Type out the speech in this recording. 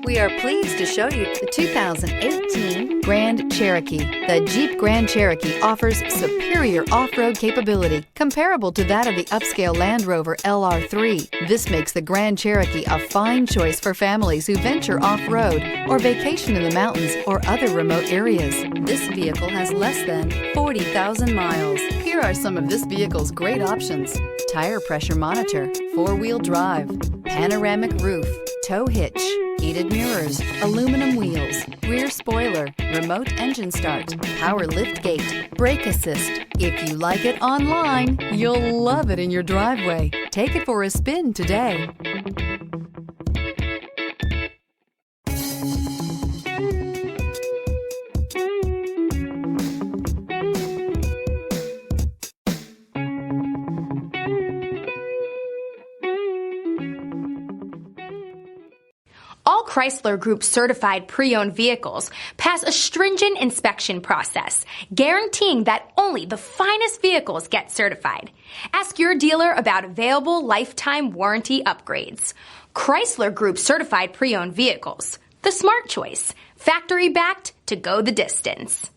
We are pleased to show you the 2018 Grand Cherokee. The Jeep Grand Cherokee offers superior off-road capability comparable to that of the upscale Land Rover LR3. This makes the Grand Cherokee a fine choice for families who venture off-road or vacation in the mountains or other remote areas. This vehicle has less than 40,000 miles. Here are some of this vehicle's great options: tire pressure monitor, four-wheel drive, panoramic roof, tow hitch, heated mirrors, aluminum wheels, rear spoiler, remote engine start, power lift gate, brake assist. If you like it online, you'll love it in your driveway. Take it for a spin today. All Chrysler Group certified pre-owned vehicles pass a stringent inspection process, guaranteeing that only the finest vehicles get certified. Ask your dealer about available lifetime warranty upgrades. Chrysler Group certified pre-owned vehicles, the smart choice, factory backed to go the distance.